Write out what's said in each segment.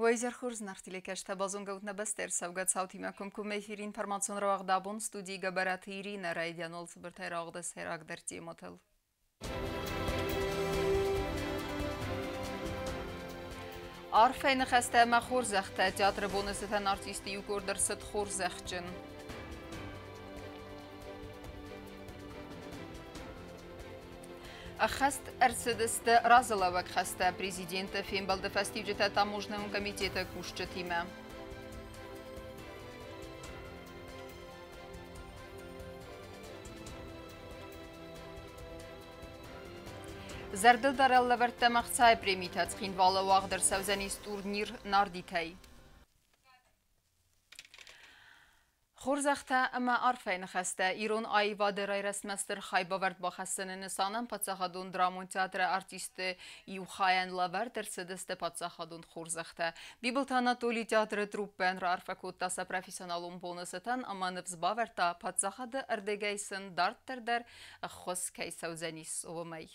Вайзер хурзнар телекашта базунгаутна бастер савгат сауti макум kum efir informatsiyon ravaqdabun studi gabarati Irina Raydianol sibirtay ravaqda seragdar motel. Arfayni xasta ma xurzaxta teatr bonusatan artisti yukurdir sit xurzaxchin. Хаст Эрцедесте Разалавак хаста президента Фембалда фастивджета таможенного комитета Кушчатима. Зардылдар Лаверта Махцай премитац Хинвала Вагдер Савзанис турнир Нардитай. خورزخته اما عرفین خسته ایران آیواد رای رسمستر خایباورد با خستن نسانم پاتساخدون درامون تئاتر ارتیست یوخاین لاور در سدست پاتساخدون خورزخته بیبلتانا تولی تئاتر تروپن را عرفکوت تاسا پروفیسیونالون بونستن اما نفس باورتا پاتساخد اردگیسن دارت در خص کیسوزنیس اومی.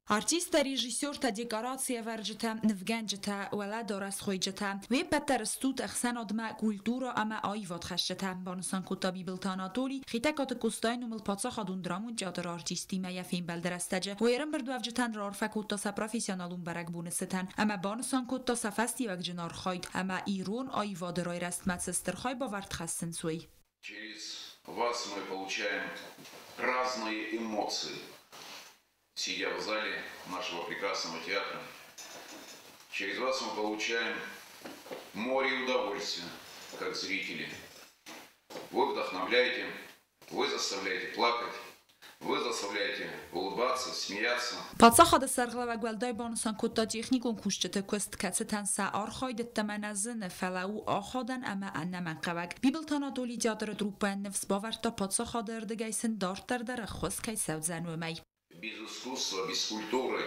Артиста, режиссер та декорация варджета, невгенджета, валада расхойджета. وی بتر استود اخسان آدم کلتورا اما آیواد خشته. بانسان کتابی بلتانا تولی خیتکات کستای نمل پاتسا خادون درامون جادر آرتیستی میا فیلم بلدرستجه. و ایران بردو افجتن رار فکوتا سا پروفیسیونالون برگ بونستن. اما بانسان کتا سا فستی وگ جنار خاید. اما ایران آیواد رای رسمت سستر خای باورد خستن سوی. Через вас мы получаем разные эмоции. Сидя в зале нашего прекрасного театра, через вас мы получаем море удовольствия, как зрители. Вы вдохновляете, вы заставляете плакать, вы заставляете улыбаться, смеяться. پادساخد سرغلا و گلدای بانسان کتا تکنیکون کشته کست کتستن سعار خاید تمنزن فلو آخادن اما انمن قوگ بیبلتانا دولی تیاتر دروپن نفس باورتا پادساخد اردگیسن دارتر در خست کی سوزن و می. Без искусства, без культуры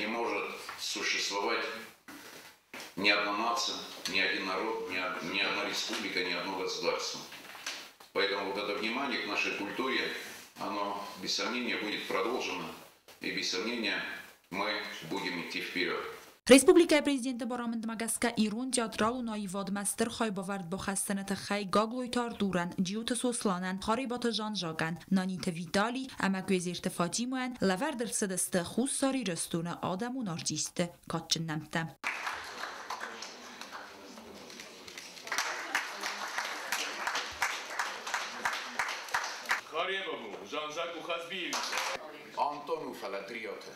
не может существовать ни одна нация, ни один народ, ни одна республика, ни одно государство. Поэтому вот это внимание к нашей культуре, оно без сомнения будет продолжено, и без сомнения мы будем идти вперед. Республика президента Барамند Магаска ایران تئاترال و نایواد مستر خای باورد با خستنت خی گاگلویتار دورن جیوت سوسلانن خاریبات جان جاگن نانیت ویدالی اما گوزیرت فاجیموان لوردر سدست خوز ساری رستون آدم و نارجیست کاتچن نمتم. خاریبامو جان جاک و خزبیل Антону Фалатриоте.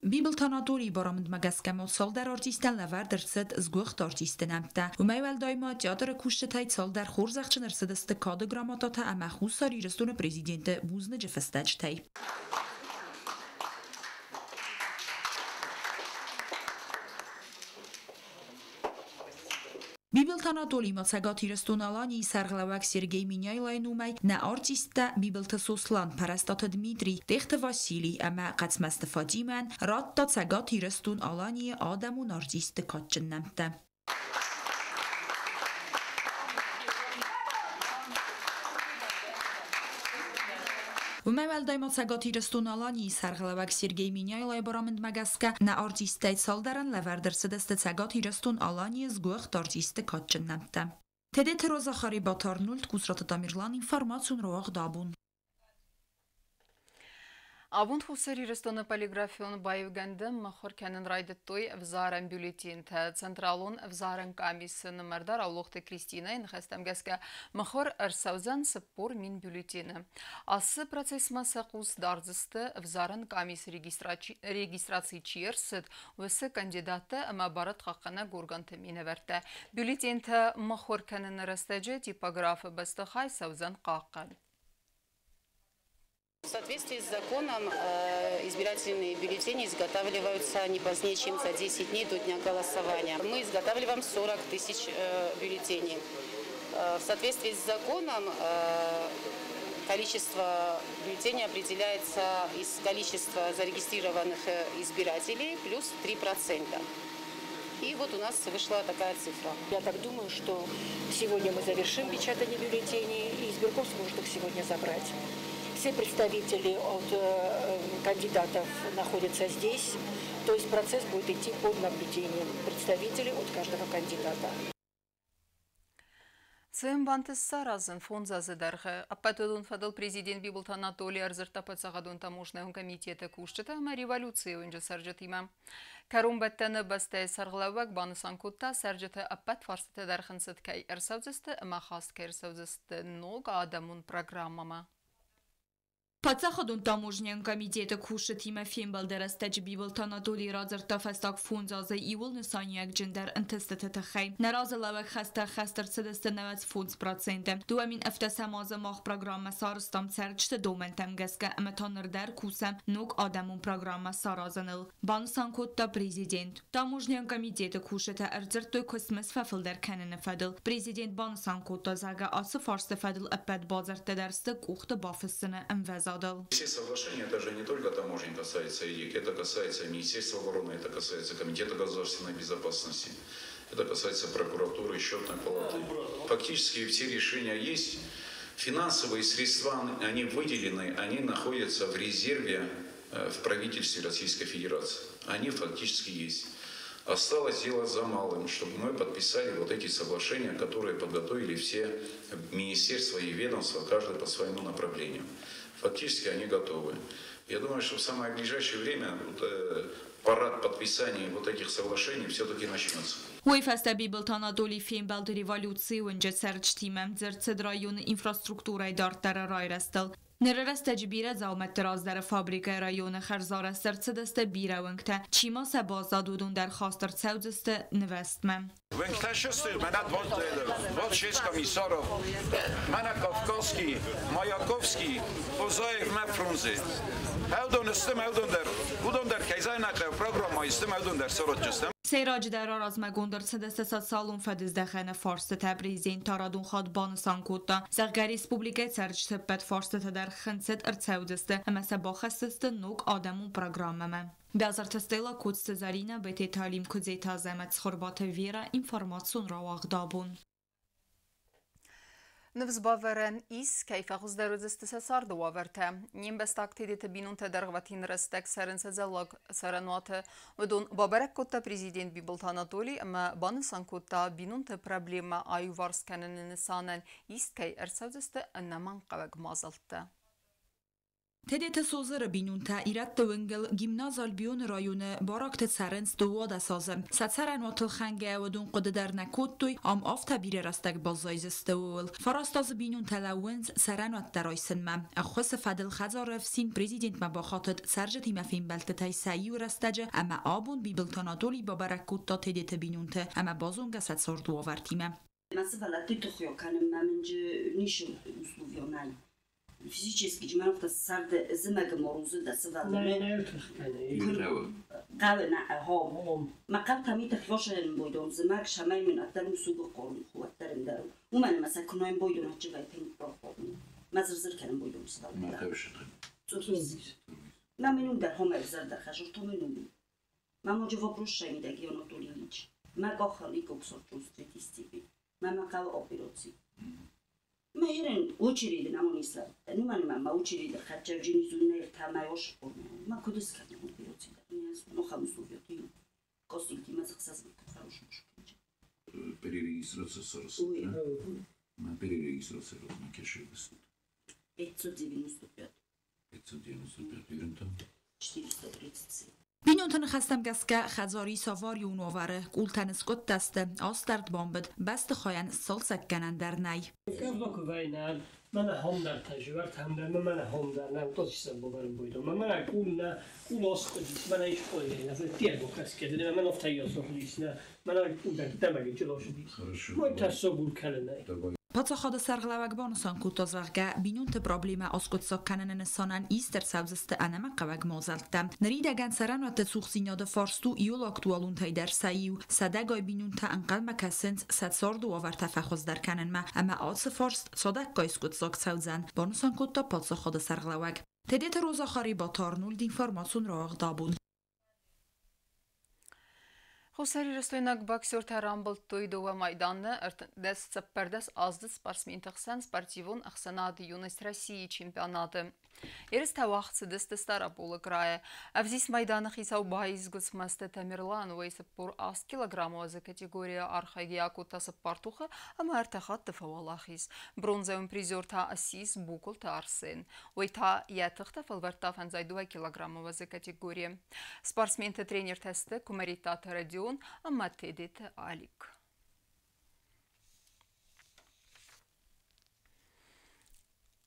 بیبلتانا دولی بارامند مگسکم و سال در آرتیستن لور در سد از گوخت آرتیست نمته و میول دایما تیاتر کشته تایت سال در خورزخچ نرسد است کاد گراماتاتا اما خوصاری رستون پریزیدنت بوزن جفستج تای. بیبلتانا دولی ماسگاتی رستونالانی سرغلوک سرگی مینیای نومی نه آرتیستا بیبلت سوسلان پرستات دمیتری تخت واسیلی اما قسم استفادی من راد تا سگاتی رستونالانی آدم و نارجیست کاتچن نمته. و میول دایما سگاتی رستونالانی سرغلوک سرگی مینیای برامند مگسکه نه آرتیسته سال درن لوردر سدست سگاتی رستونالانی از گوخت آرتیست کاتچن نمته. تده تروزا خاری با تارنولد کسرات دامیرلان اینفارماسیون رو دابون. Абунд хусари рестона полиграфион байвгандым махор кенен райдеттой взарен бюллетин та централон взарен комиссия номердар аулохты Кристина инхастам гаска махор арсаузан саппор мин бюллетины. Асы процесс масакус дарзысты взарен комиссия регистрации чирсет высы кандидаты мабарат хакана гурганты миневерте. Бюллетин та махор кенен растеже типографы бастахай саузан какан. В соответствии с законом избирательные бюллетени изготавливаются не позднее, чем за 10 дней до дня голосования. Мы изготавливаем 40 тысяч бюллетеней. В соответствии с законом количество бюллетеней определяется из количества зарегистрированных избирателей плюс 3%. И вот у нас вышла такая цифра. Я так думаю, что сегодня мы завершим печатание бюллетеней, и избирком сможет их сегодня забрать. все представители от кандидатов находятся здесь. То есть процесс будет идти под наблюдением представителей от каждого кандидата. Սեմ բանտեսար ազն ֆոնզազը դարխը, ապատոդուն ֆադլ президент Бибулт Анатолий Арзыртапацағадун тамошнահун комитеты кушчыта ама революция өнжі саржытыма. Карун бәттәні бастай сарғылауак банысан кутта саржыты апат фарсыты дархын сыткай әрсаузысты ама хастка әрсаузысты нога адамун программама. Подсаходун таможнян комитета куши Тимофей Балдерастач Бибулт Анатолий Арзыртафастак фунзазы иул нысанияк джендер интестеты тахай. Наразылавак хастар 90%. Дуамин эфтесамазы мах программа сарыстам церчты доментем геска аматанырдар кусам нук адамун программа саразаныл. Бансан котта президент. Таможнян комитета кушита Арзыртой космос фафылдар каныны фадыл. Президент бансан котта зага асы фарсы фадыл аппад базарты дарсты кухты бафысыны амваза. Все соглашения, это же не только таможни касается ИЕК, это касается Министерства обороны, это касается Комитета государственной безопасности, это касается прокуратуры, счетной палаты. Фактически все решения есть. Финансовые средства, они выделены, они находятся в резерве в правительстве Российской Федерации. Они фактически есть. Осталось дело за малым, чтобы мы подписали вот эти соглашения, которые подготовили все министерства и ведомства, каждый по своему направлению. Фактически они готовы. Я думаю, что в самое ближайшее время парад подписания вот этих соглашений все-таки начнется. Уйфаста Бибулт Анатолий Феймбалд революции унже сэрчтимем зерцедрайон инфраструктурай дартара райрастал. Нерересте بیره زامت دراز در فابریک رایون خرزار سرچدسته بیره ونکته چیما سبازا دودون در خواستر سوزسته نوستمم. Wnętrzny manat wod 6 komisarów, mana Kawkowski, Majakowski, Pozojew ma frunzy. Udon der kajzajnak program ma istem udon der sorotjustem. سیراج در آرازمه گندر سدست سالون فدزدخن فارس تبریزین تارادون خاد بانسان کوتا زغگر ریسپوبلیکای سرج تبت فارس در خنست ارتسودسته اما سباخستست نوک آدمون پروگراممه. بیازر تستیلا کودست زرینه بیتی تعلیم کدزی تازمت خوربات ویره اینفارماتسون را واقدابون. Նվզբավերեն իս կայֆախուս դերուզստսը սարդու ավերթը։ Նիմ բստակ թիդիթը բինուն թեդարգվատին ռստեք սարնսեզալակ սարանուաթը վդուն բաբարակ կոտта президент Бибулт Анатолий ама банысан котта бинун тэ проблема аю варсканын нысанын ис кай эрсавзысты аннаман қаваг мазалтты. تدیت سوزر بینونتا ایراد توینگل گیمناز آلبیون رایونه باراکت سرنس دواد سازم. سرن واتل خنگه و دون قد در نکود توی ام آفتا بیره راستک بازایز استوول. فراستاز بینونتا لونز سرن وات درایسن مم. اخوص فدل خزارف سین پریزیدنت مباخاتت سرجتی مفیم بلتتای سعیو رستجه اما آبون Бибулт Анатолий با برکوتا تدیت بینونتا اما بازونگه ست سردو آورتیمه. مثلا تیتخیو کنم منج نیشم условионально. Физически, че мене сарде зимега морозу да се вади. Не, Каве на хом. Макар тами тахвошен бойдом зимег шамай мен атарм сугу корм хуатарм дару. У мене маса кноем бойдом на чевай пен пропом. Мазрзр керем бойдом стал. Ma tevşin. На мену дар хом зар дар хашур то мену. Мамо же вопрос шай да ги Анатолиевич. Ма гохали копсор чувствити стипи. Мама кава операции. ما ایران اوچریده نمونیسلا نمی‌دونم من اوچریده خرچرجینی زونه تمایش کنم ما کدوس کردم بیروتی نیاز نخواهم سویتی کاستیتی مزخصاص می‌کنم Перерегистрация сорос. На перерегистрация розмакешивست. 595. 595 юрентам. 437. بینونتن خستم گسکه خزاری سواری اونواره کولتنس کت دسته آسترد بامبد بست خواین سال سکنن در نی. من هم در تجربه هم در من هم در نه تو چیزا ببرم بودم من کول آسکدیس من ایش خواهی نه تیر بکس کرده من افتایی آسکدیس نه من در دماغی جلوش دیس ما تصور کنه پاتا خود سرغلوک بانسان کوتازوغگه بینونت پروبلیما آسکوتسا کنن نسانن ایستر سوزست انما قوگ مازلتم. نریدگن سرن و تسوخ زیناد فارستو ایول اکتوالون تای در سایو صدگای بینونت انقل مکسنس ست ساردو آور تفخوز در کنن ما اما آس فارست صدگای سکوتساک سوزن بانسان کوتا پاتا خود سرغلوک. تدیت روزا خاری با تارنول دینفارماسون را اغدابون. Хусари ростойнак боксер тарамбл тойдова майданны дес цеппердес азды спортсмен тахсан спортивун ахсанады юность России чемпионаты. Երս թավախ ցդստը ստարապոլը գրայը, ավզիս մայդանը խիսավ բայіз գծմաստը տամիрлան վայսը պոր աստ կիլոգրամոզը կատեգորիա արխագիակու տասը պարտուխը ամա արտախատ տվավալախիս, բրոնզայում պրիզոր թա ասիս բուկול թա արսեն, ոյ թա յաթղթը ֆալվարտավ անձայդուա կիլոգրամոզը կատեգորիա, սպարսմենթը տրեներ թեստը կումերիտատը ռադիոն ամա թեդեթը ալիք.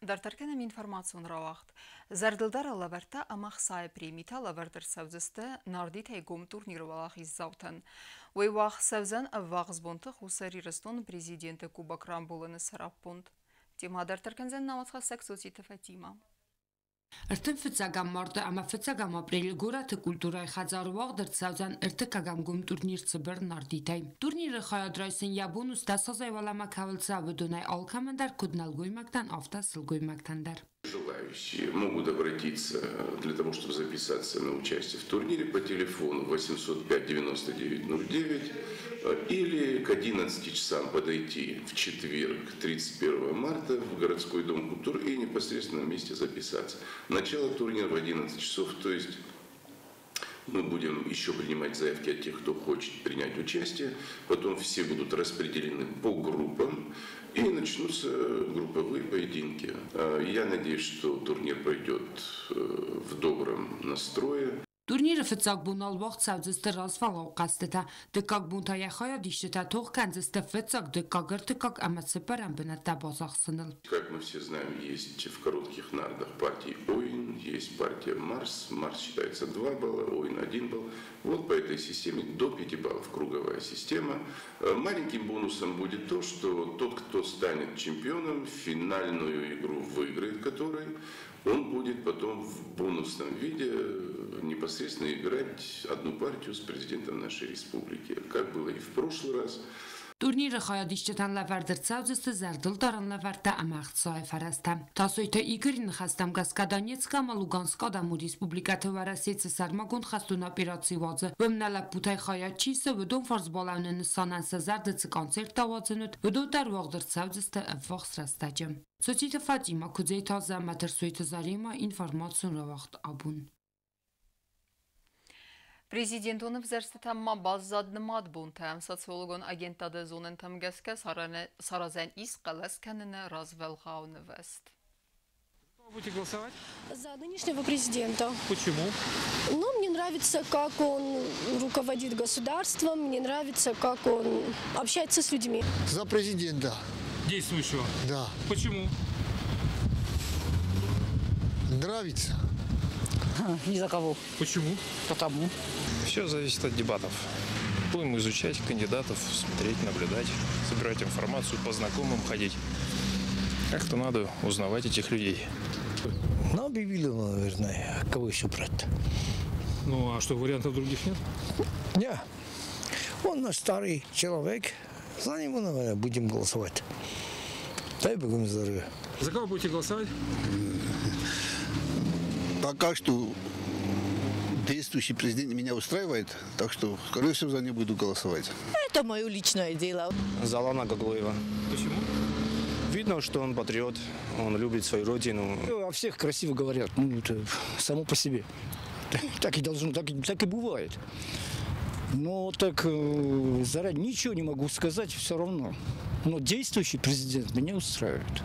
Դարտարկենեմ ինվորմացիոն ռավաղտ. Զարդլդարը լավերտա ամախ սայ պրիմիթա լավերտր սավզստը նարդիտ հայգում турнировалախիս զավթան. Ոյ վաղ սավզան վաղ զբոնտը խուսարի ռստոն պրեզիդենտը Կուբա Կրամբոլանը սարապոնտ. Տիմա դարտարկենզեն նավացխա սեքսոցի տվետիմա. Ըրտն ֆծագամ մարտը ամա ֆծագամ ապրիլ գորաթը կուլտուրայ խազարուաղ դրծավզան ըրտկագամ գում турнир цыбыр նարդիտայ. Турнирը խայադրայսեն յաբուն ուստասազայ վալամա քավլցա վդունայ ալքամանդար կուդնալ գույմակտան ավտասыл гույմակտանդար. Желающие могут обратиться для того, чтобы записаться на участие в турнире по телефону 805-9909 или к 11 часам подойти в четверг, 31 марта в городской дом культуры и непосредственно на месте записаться. Начало турнира в 11 часов, то есть мы будем еще принимать заявки от тех, кто хочет принять участие, потом все будут распределены по группам и начнутся групповые поединки. Я надеюсь, что турнир пройдет в добром настрое. Турнիրը ֆծակ բունալ վաղ ցավձստը ռասվալ օկաստետա դկակ բունտայա խայա դիշտա թող կանձստը ֆծակ դկակր դկակ ամացպարան բնատա базахсыныл. Как мы все знаем, есть в коротких нардах партии Оин, есть партия Марс. Марс считается 2 балла, Оин 1 балл. Вот по этой системе до 5 баллов круговая система. Маленьким бонусом будет то, что тот, кто станет чемпионом, финальную игру выиграет, который он будет потом в бонусном виде непосредственно играть одну партию с президентом нашей республики, как было и в прошлый раз. Турнիրը խայադիշտան լավարդր ցավձստը զարդլ տարան լավարտա ամախցայ ֆարաստա. Տասոյթը իգրին խաստամ գասկադանեցկա մալուգանսկա դամու ռեսպուբլիկա վարասեցը սարմագոն խաստուն ապիրացիվածը վմնալա պութայ խայաչիսը վդոն ֆարզբալանն սանանսը զարդցը կոնցերտ տավածնուտ վդո տար վաղդր ցավձստը վախսրաստաճը. Սոցիթը Ֆատիմա Քուձեյթա զամատրսույթը զարիմա ինֆորմացիոն ռավախտ աբուն. Президентон взерстетамма баззаднымад бунтам социологон агентада зонен тамгаске саразен из каласканene развелхауне вест. Вы будете голосовать? За нынешнего президента. Почему? Ну, мне нравится, как он руководит государством, мне нравится, как он общается с людьми. За президента. Действующего? Да. Почему? Нравится. Ни за кого. Почему? Потому. Все зависит от дебатов. Будем изучать кандидатов, смотреть, наблюдать, собирать информацию, по знакомым ходить. Как-то надо узнавать этих людей. Ну, Бибилова, наверное. Кого еще брать? Ну, а что, вариантов других нет? Нет. Он наш старый человек. За него, наверное, будем голосовать. Дай Бог ему здоровья. За кого будете голосовать? Пока что действующий президент меня устраивает, так что, скорее всего, за него буду голосовать. Это мое личное дело. За Алана Гаглоева. Почему? Видно, что он патриот, он любит свою родину. О всех красиво говорят, ну, это само по себе. Так и должно, так и бывает. Но так заранее ничего не могу сказать все равно. Но действующий президент меня устраивает.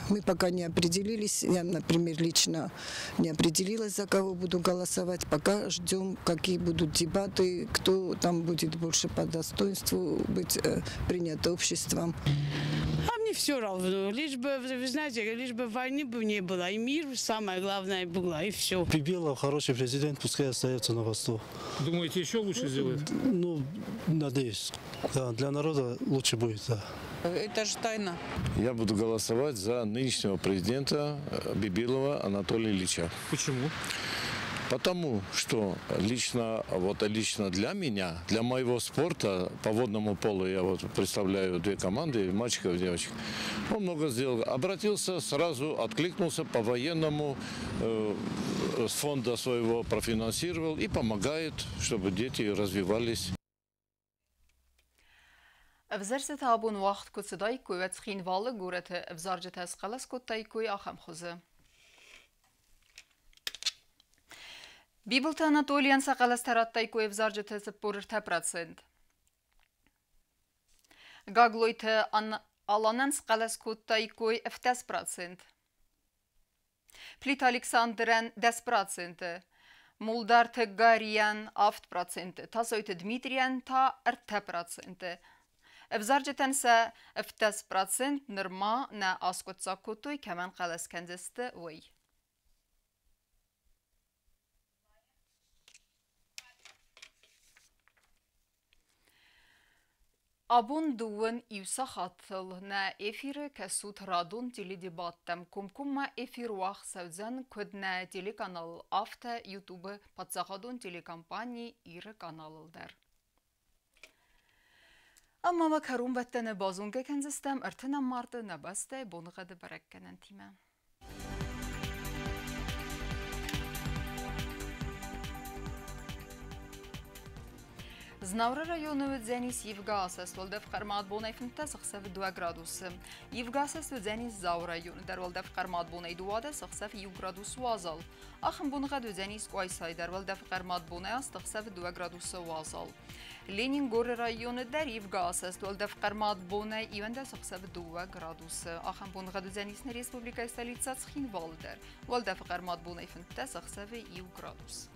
Мы пока не определились, я, например, лично не определилась, за кого буду голосовать. Пока ждем, какие будут дебаты, кто там будет больше по достоинству быть принят обществом. А мне все равно, лишь бы, вы знаете, лишь бы войны бы не было, и мир самое главное было, и все. Бибилов хороший президент, пускай остается на посту. Думаете, еще лучше сделает? Ну, надеюсь. Да, для народа лучше будет, да. Это же тайна. Я буду голосовать за нынешнего президента Бибилова Анатолия Ильича. Почему? Потому что лично для меня, для моего спорта по водному полу, я вот представляю две команды, мальчиков и девочек, он много сделал. Обратился, сразу откликнулся по военному, с фонда своего профинансировал и помогает, чтобы дети развивались. Взерсет абун вақт куцыдай куйвет схинвалы гурете взаржет эскалас кутай куй ахам хузы. Бибылты Анатолиян сақаластараттай көйіп заржыты сыппорырта процент. Гаглойты аланан сқалас көттай көй 10%. Плит Александрен 10%. Мулдарты Гариян 6%. Тасойты Дмитриян та 10%. Взаржытанса 10% нырма на аскотса көтой кәмән қалас кәндісті өй. Абун дуын юса хатыл на эфиры кәсут радун теледебаттам кумкумма эфир уақ сәузен көдна телеканал авто ютубы патсақадун телекомпании иры каналылдар. Amma makarun bəttəni bazunga kənzistəm, ərtənəm mardı nəbəstə bonuğadı bərəkkənən timə. Знавра району Дзенис Евгасас, Волдев Кармат Бонай Финта, Сахсев 2 градусы. Евгасас Дзенис Зау району, Дар Волдев Кармат Бонай Дуада, Сахсев 1 градус Вазал. Ахым Бонга Дзенис Куайсай, Дар Волдев Кармат Бонай, Сахсев 2 градусы Вазал. Ленин Горы району, Дар Евгасас, Волдев Кармат Бонай, Ивенда Сахсев 2 градусы. Ахым Бонга Дзенис на Республика столица Цхинвалдер, Волдев Кармат Бонай Финта, Сахсев 1 градус.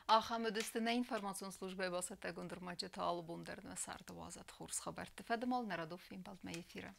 Ахам өдістіні информацион службе басатта гундырмачы таалы бундарын васарды вазат хурс хабар тіфәдімал Народов финбалдма ефирі.